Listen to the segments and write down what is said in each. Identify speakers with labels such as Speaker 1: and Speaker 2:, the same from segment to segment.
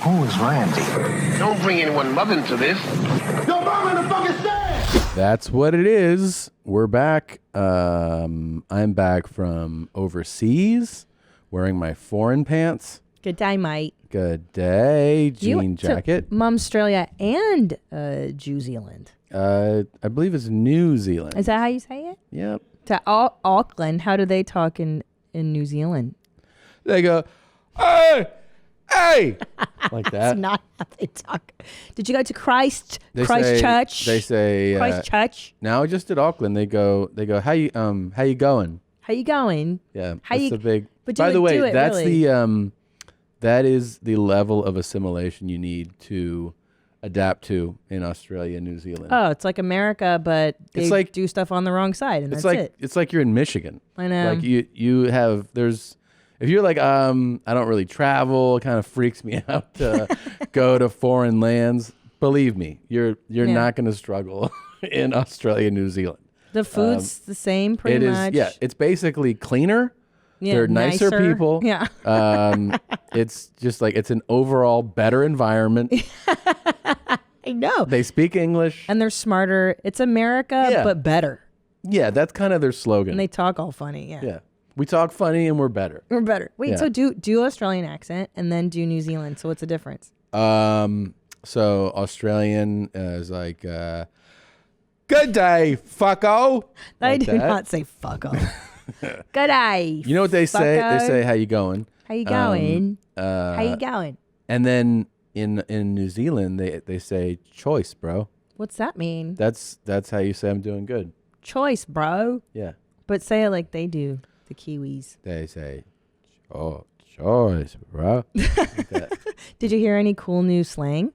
Speaker 1: Who is Randy?
Speaker 2: Don't bring anyone mother into this.
Speaker 1: Your mom in the fucking stand!
Speaker 3: That's what it is. We're back. I'm back from overseas wearing my foreign pants.
Speaker 4: Good day, mate.
Speaker 3: Good day, jean jacket.
Speaker 4: Mumstralia and New Zealand.
Speaker 3: I believe it's New Zealand.
Speaker 4: Is that how you say it?
Speaker 3: Yep.
Speaker 4: To Auckland, how do they talk in New Zealand?
Speaker 3: They go, hey, hey, like that.
Speaker 4: That's not how they talk. Did you go to Christchurch?
Speaker 3: They say
Speaker 4: Christchurch.
Speaker 3: Now just at Auckland, they go. How you going?
Speaker 4: How you going?
Speaker 3: Yeah,
Speaker 4: How
Speaker 3: that's
Speaker 4: you?
Speaker 3: the big.
Speaker 4: But
Speaker 3: by the way, that's
Speaker 4: really.
Speaker 3: that is the level of assimilation you need to adapt to in Australia and New Zealand.
Speaker 4: Oh, it's like America, but they do stuff on the wrong side, and that's it.
Speaker 3: It's like you're in Michigan.
Speaker 4: I know.
Speaker 3: Like you have if you're like I don't really travel, it kind of freaks me out to go to foreign lands. Believe me, you're not going to struggle in Australia and New Zealand.
Speaker 4: The food's the same, pretty much.
Speaker 3: Yeah, it's basically cleaner.
Speaker 4: Yeah,
Speaker 3: they're nicer people.
Speaker 4: Yeah.
Speaker 3: It's just like it's an overall better environment.
Speaker 4: I know.
Speaker 3: They speak English.
Speaker 4: And they're smarter. It's America, but better.
Speaker 3: Yeah, that's kind of their slogan.
Speaker 4: And they talk all funny. Yeah.
Speaker 3: Yeah. We talk funny and we're better.
Speaker 4: We're better. Wait,
Speaker 3: Yeah.
Speaker 4: so do Australian accent and then do New Zealand. So what's the difference?
Speaker 3: So Australian is like, good day, fucko.
Speaker 4: I
Speaker 3: Like
Speaker 4: do
Speaker 3: that.
Speaker 4: not say fuck off. Good day.
Speaker 3: You know what they say?
Speaker 4: fucko.
Speaker 3: They say, how you going?
Speaker 4: How you going? How you going?
Speaker 3: And then in New Zealand, they say choice, bro.
Speaker 4: What's that mean?
Speaker 3: That's how you say I'm doing good.
Speaker 4: Choice, bro.
Speaker 3: Yeah.
Speaker 4: But say it like they do, the Kiwis.
Speaker 3: They say, oh, choice, bro. Like that.
Speaker 4: Did you hear any cool new slang?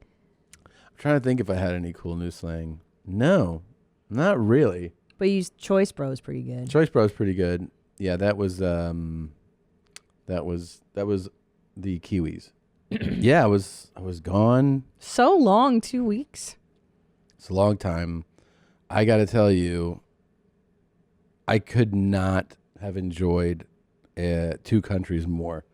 Speaker 3: I'm trying to think if I had any cool new slang. No, not really.
Speaker 4: But you used choice, bro, is pretty good.
Speaker 3: Choice bro is pretty good. Yeah, that was the Kiwis. Yeah, I was gone.
Speaker 4: So long, 2 weeks.
Speaker 3: It's a long time. I got to tell you, I could not have enjoyed two countries more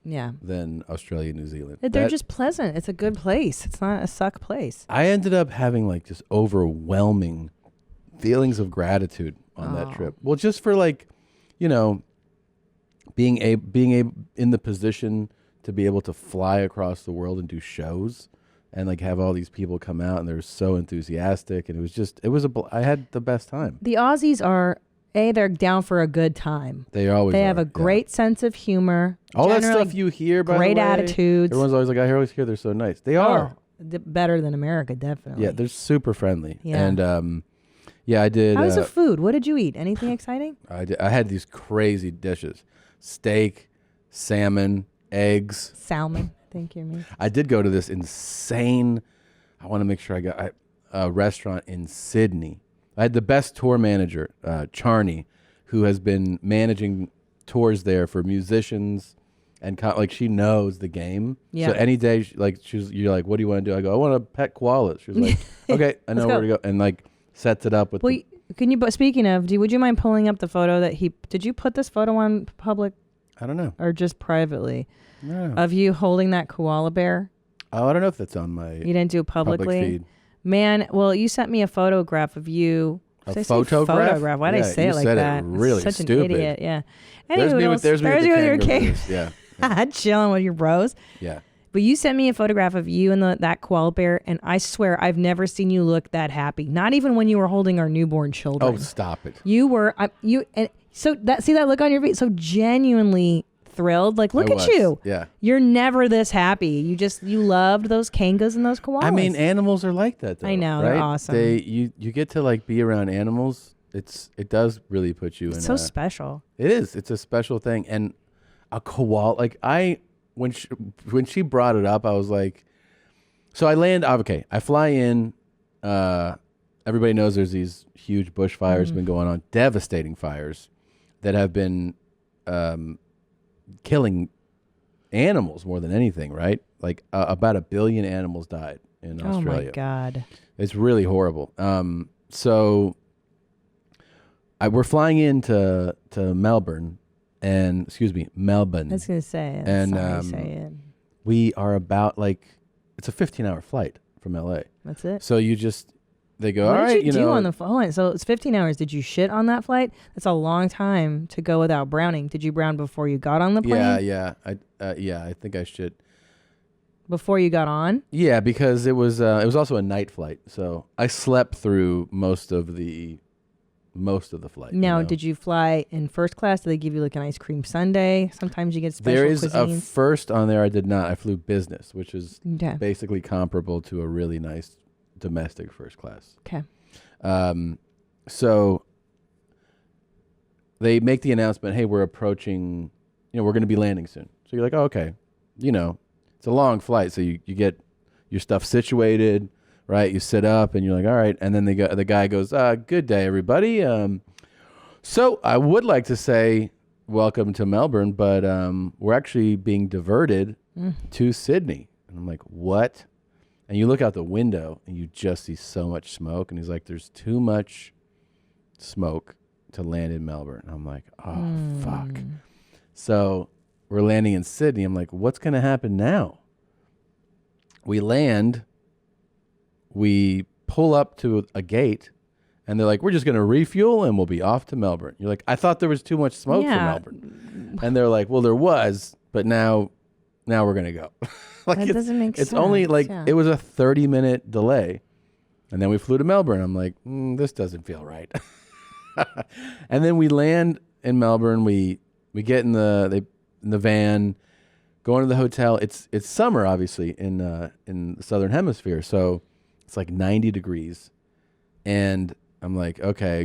Speaker 4: Yeah.
Speaker 3: than Australia and New Zealand.
Speaker 4: They're just pleasant. It's a good place. It's not a suck place.
Speaker 3: I ended up having like just overwhelming feelings of gratitude on that trip. Well, just for like, being in the position to be able to fly across the world and do shows and like have all these people come out and they're so enthusiastic, and I had the best time.
Speaker 4: The Aussies are they're down for a good time.
Speaker 3: They always
Speaker 4: They have
Speaker 3: are,
Speaker 4: a great sense of humor.
Speaker 3: All that
Speaker 4: Generally
Speaker 3: stuff you hear, by
Speaker 4: great
Speaker 3: the way,
Speaker 4: attitudes.
Speaker 3: Everyone's always like, I always hear they're so nice. They are.
Speaker 4: Better than America, definitely.
Speaker 3: Yeah, they're super friendly.
Speaker 4: Yeah.
Speaker 3: And yeah, I did.
Speaker 4: How was the food? What did you eat? Anything exciting?
Speaker 3: I had these crazy dishes: steak, salmon, eggs.
Speaker 4: Salmon. Thank you, me.
Speaker 3: I did go to this insane. I want to make sure I got a restaurant in Sydney. I had the best tour manager, Charney, who has been managing tours there for musicians, and like she knows the game.
Speaker 4: Yeah.
Speaker 3: So any day, you're like, what do you want to do? I go, I want to pet koalas. She was like, okay, I know where to go, and like sets it up with.
Speaker 4: Well, can you? Speaking of, would you mind pulling up the photo that did you put this photo on public?
Speaker 3: I don't know.
Speaker 4: Or just privately?
Speaker 3: No.
Speaker 4: Of you holding that koala bear?
Speaker 3: Oh, I don't know if that's on my.
Speaker 4: You didn't do it publicly?
Speaker 3: Public feed.
Speaker 4: Man, well, you sent me a photograph of you.
Speaker 3: A photograph?
Speaker 4: Photograph. Why did I say
Speaker 3: you
Speaker 4: it like
Speaker 3: said
Speaker 4: that?
Speaker 3: It really
Speaker 4: Such
Speaker 3: stupid.
Speaker 4: an idiot. Yeah.
Speaker 3: There's me with your
Speaker 4: kangaroos.
Speaker 3: kangaroos. Yeah.
Speaker 4: Chilling with your bros.
Speaker 3: Yeah.
Speaker 4: But you sent me a photograph of you and that koala bear, and I swear I've never seen you look that happy. Not even when you were holding our newborn children.
Speaker 3: Oh, stop it!
Speaker 4: You were see that look on your face, so genuinely thrilled. Like, look at you.
Speaker 3: Yeah.
Speaker 4: You're never this happy. You loved those kangas and those koalas.
Speaker 3: I mean, animals are like that, though.
Speaker 4: I know,
Speaker 3: right?
Speaker 4: they're awesome.
Speaker 3: You get to like be around animals. It does really put you in.
Speaker 4: It's so special.
Speaker 3: It is. It's a special thing, and a koala. Like when she brought it up, I was like, so I land. Okay, I fly in. Everybody knows there's these huge bushfires been going on, devastating fires that have been killing animals more than anything. Right, like about 1 billion animals died in Australia.
Speaker 4: Oh my God,
Speaker 3: it's really horrible. So we're flying into Melbourne. Melbourne.
Speaker 4: I was gonna say,
Speaker 3: and
Speaker 4: sorry to say it.
Speaker 3: we are about like it's a 15-hour flight from LA.
Speaker 4: That's it.
Speaker 3: So they go,
Speaker 4: What
Speaker 3: all right,
Speaker 4: did you do
Speaker 3: know.
Speaker 4: on the flight? So it's 15 hours. Did you shit on that flight? That's a long time to go without browning. Did you brown before you got on the plane?
Speaker 3: Yeah. I think I should.
Speaker 4: Before you got on?
Speaker 3: Yeah, because it was also a night flight, so I slept through most of the flight.
Speaker 4: Now, did you fly in first class? Did they give you like an ice cream sundae? Sometimes you get special
Speaker 3: There is
Speaker 4: cuisines.
Speaker 3: a first on there. I did not. I flew business, which is
Speaker 4: Okay.
Speaker 3: basically comparable to a really nice domestic first class.
Speaker 4: Okay.
Speaker 3: So they make the announcement, hey, we're approaching, we're going to be landing soon. So you're like, oh, okay. It's a long flight, so you get your stuff situated, right? You sit up and you're like, all right. And then the guy goes, good day, everybody. So I would like to say welcome to Melbourne, but we're actually being diverted to Sydney. And I'm like, what? And you look out the window and you just see so much smoke. And he's like, there's too much smoke to land in Melbourne. And I'm like, oh, fuck. So we're landing in Sydney. I'm like, what's going to happen now? We land. We pull up to a gate. And they're like, we're just going to refuel and we'll be off to Melbourne. You're like, I thought there was too much smoke for Melbourne. And they're like, well, there was, but now we're going to go.
Speaker 4: That doesn't make sense.
Speaker 3: It's only it was a 30-minute delay. And then we flew to Melbourne. I'm like, this doesn't feel right. And then we land in Melbourne. We get in the van, go into the hotel. It's summer, obviously, in the Southern Hemisphere. So it's like 90 degrees. And I'm like, okay,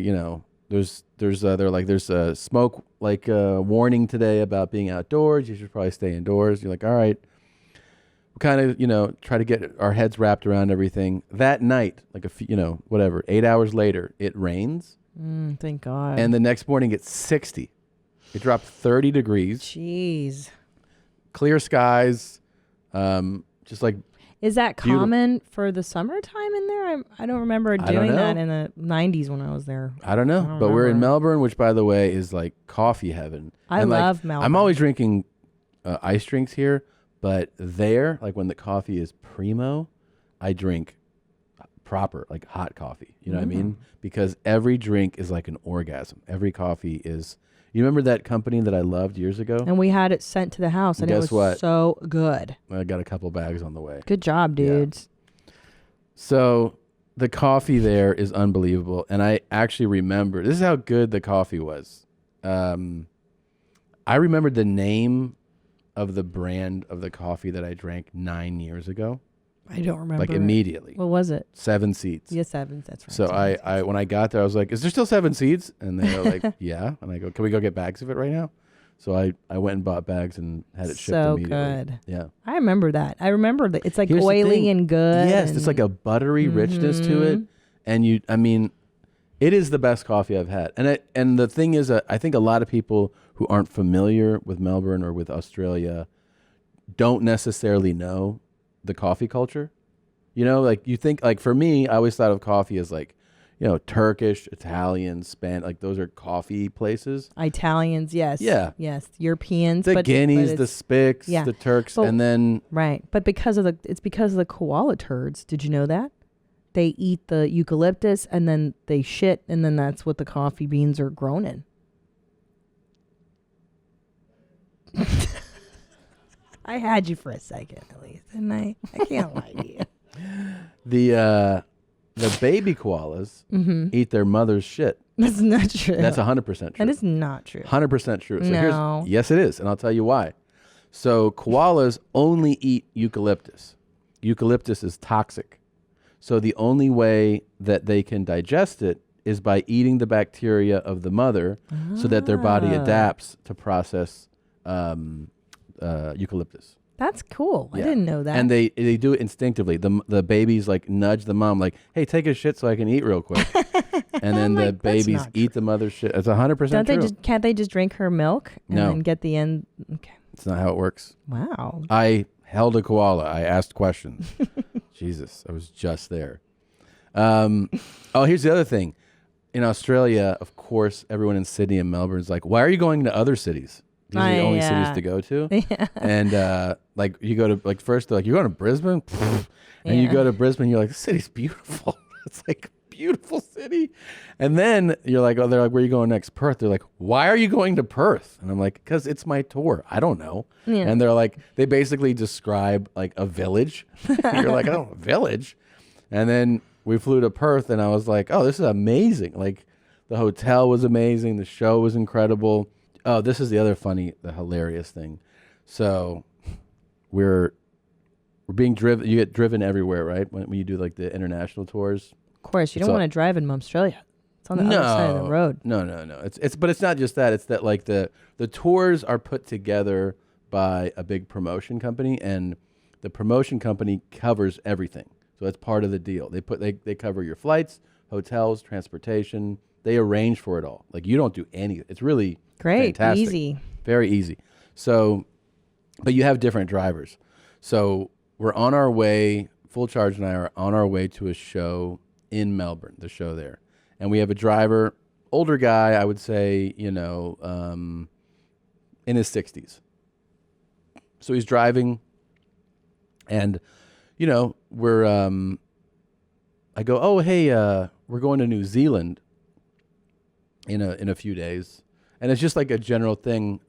Speaker 3: there's a smoke warning today about being outdoors. You should probably stay indoors. You're like, all right. We kind of, try to get our heads wrapped around everything. That night, 8 hours later, it rains.
Speaker 4: Thank God.
Speaker 3: And the next morning it's 60. It dropped 30 degrees.
Speaker 4: Jeez.
Speaker 3: Clear skies. Just like.
Speaker 4: Is that common for the summertime in there? I don't remember doing that in the 90s when I was there.
Speaker 3: I don't know. But we're in Melbourne, which, by the way, is like coffee heaven.
Speaker 4: I love Melbourne.
Speaker 3: I'm always drinking ice drinks here. But there, like when the coffee is primo, I drink proper, like hot coffee. You know what I mean? Because every drink is like an orgasm. Every coffee is. You remember that company that I loved years ago?
Speaker 4: And we had it sent to the house, and
Speaker 3: guess
Speaker 4: it was so good.
Speaker 3: I got a couple bags on the way.
Speaker 4: Good job, dudes.
Speaker 3: Yeah. So the coffee there is unbelievable. And I actually remember, this is how good the coffee was. I remembered the name of the brand of the coffee that I drank 9 years ago.
Speaker 4: I don't remember.
Speaker 3: Like immediately.
Speaker 4: What was it?
Speaker 3: 7 Seeds.
Speaker 4: Yeah, 7. That's right.
Speaker 3: So I when I got there, I was like, is there still 7 Seeds? And they were like, yeah. And I go, can we go get bags of it right now? So I went and bought bags and had it shipped immediately. So good. Yeah.
Speaker 4: I remember that. I remember that. It's like
Speaker 3: Here's
Speaker 4: oily and good.
Speaker 3: Yes, it's like a buttery richness to it. And it is the best coffee I've had. And the thing is, I think a lot of people who aren't familiar with Melbourne or with Australia don't necessarily know the coffee culture. You think, like for me, I always thought of coffee as like, Turkish, Italian, Spanish, like those are coffee places.
Speaker 4: Italians, yes.
Speaker 3: Yeah.
Speaker 4: Yes. Europeans.
Speaker 3: The Guineas, the Spics, the Turks, and then.
Speaker 4: Right. But it's because of the koala turds. Did you know that? They eat the eucalyptus and then they shit, and then that's what the coffee beans are grown in. I had you for a second, at least, didn't I? I can't lie to you.
Speaker 3: The baby koalas eat their mother's shit.
Speaker 4: That's not true.
Speaker 3: That's 100% true.
Speaker 4: That is not true.
Speaker 3: 100% true. So
Speaker 4: no.
Speaker 3: Yes, it is, and I'll tell you why. So koalas only eat eucalyptus. Eucalyptus is toxic. So the only way that they can digest it is by eating the bacteria of the mother so that their body adapts to process eucalyptus.
Speaker 4: That's cool. Yeah. I didn't know that.
Speaker 3: And they do it instinctively. The babies like nudge the mom like, hey, take a shit so I can eat real quick. And then the babies eat the mother's shit. It's 100% true.
Speaker 4: Can't they just drink her milk and then get the end? Okay.
Speaker 3: It's not how it works.
Speaker 4: Wow.
Speaker 3: I held a koala. I asked questions. Jesus, I was just there. Here's the other thing. In Australia, of course, everyone in Sydney and Melbourne is like, why are you going to other cities? These are the only cities to go to.
Speaker 4: Yeah.
Speaker 3: And like you go to like first they're like, you're going to Brisbane? And you go to Brisbane, you're like, the city's beautiful. It's like a beautiful city. And then you're like, oh, they're like, where are you going next? Perth. They're like, why are you going to Perth? And I'm like, because it's my tour. I don't know. Yeah. And they're like, they basically describe like a village. You're like, oh, a village. And then we flew to Perth and I was like, oh, this is amazing. Like the hotel was amazing. The show was incredible. Oh, this is the hilarious thing. So we're being driven. You get driven everywhere, right? When you do like the international tours.
Speaker 4: Of course, you don't want to drive in Australia. It's on the other side of the road.
Speaker 3: No. But it's not just that. It's that like the tours are put together by a big promotion company, and the promotion company covers everything. So it's part of the deal. They cover your flights, hotels, transportation. They arrange for it all. Like you don't do any. It's really
Speaker 4: great,
Speaker 3: fantastic.
Speaker 4: Easy,
Speaker 3: very easy. So, but you have different drivers. So we're on our way. Full Charge and I are on our way to a show in Melbourne. The show there, and we have a driver, older guy. I would say, in his 60s. So he's driving, and we're. I go, oh hey, we're going to New Zealand in a few days, and it's just like a general thing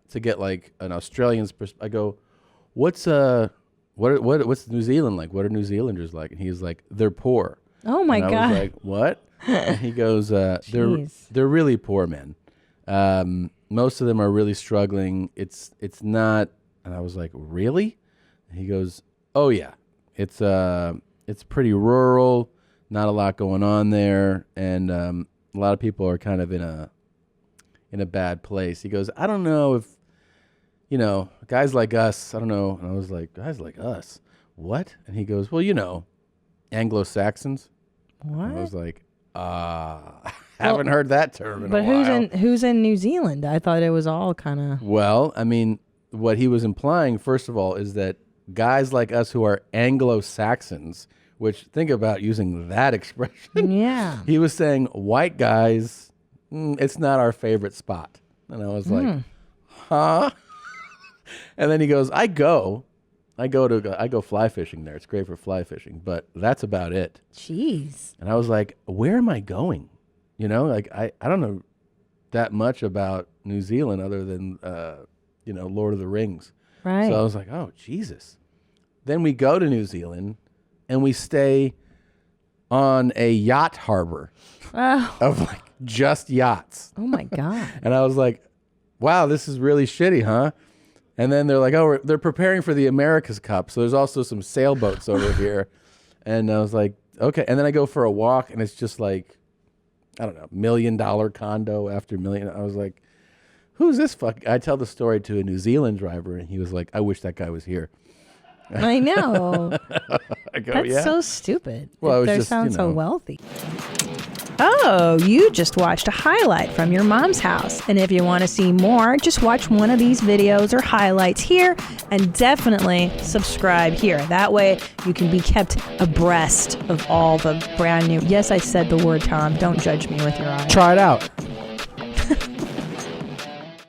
Speaker 3: to get like an Australian's I go, what's New Zealand like? What are New Zealanders like? And he's like, they're poor.
Speaker 4: Oh my God.
Speaker 3: I was like, what? And he goes, they're really poor, man. Most of them are really struggling. It's not. And I was like, really? And he goes, oh yeah, it's pretty rural, not a lot going on there, and a lot of people are kind of in a bad place. He goes, I don't know if, guys like us, I don't know. And I was like, guys like us? What? And he goes, well, Anglo-Saxons.
Speaker 4: What?
Speaker 3: And I was like, haven't heard that term in a while.
Speaker 4: But who's in New Zealand? I thought it was all kind of.
Speaker 3: Well, I mean, what he was implying, first of all, is that guys like us who are Anglo-Saxons, which think about using that expression.
Speaker 4: Yeah.
Speaker 3: He was saying white guys, it's not our favorite spot. And I was like, huh? And then he goes, I go fly fishing there. It's great for fly fishing, but that's about it.
Speaker 4: Jeez.
Speaker 3: And I was like, where am I going? Like I don't know that much about New Zealand other than, Lord of the Rings.
Speaker 4: Right.
Speaker 3: So I was like, oh, Jesus. Then we go to New Zealand and we stay on a yacht harbor of like just yachts.
Speaker 4: Oh my God.
Speaker 3: And I was like, wow, this is really shitty, huh? And then they're like, oh, they're preparing for the America's Cup. So there's also some sailboats over here. And I was like, okay. And then I go for a walk and it's just like, I don't know, $1 million condo after million. I was like, who's this fuck? I tell the story to a New Zealand driver and he was like, I wish that guy was here.
Speaker 4: I know.
Speaker 3: I go,
Speaker 4: that's so stupid.
Speaker 3: Well,
Speaker 4: they sound so wealthy. Oh, you just watched a highlight from your mom's house. And if you want to see more, just watch one of these videos or highlights here and definitely subscribe here. That way you can be kept abreast of all the brand new. Yes, I said the word, Tom. Don't judge me with your eyes.
Speaker 3: Try it out.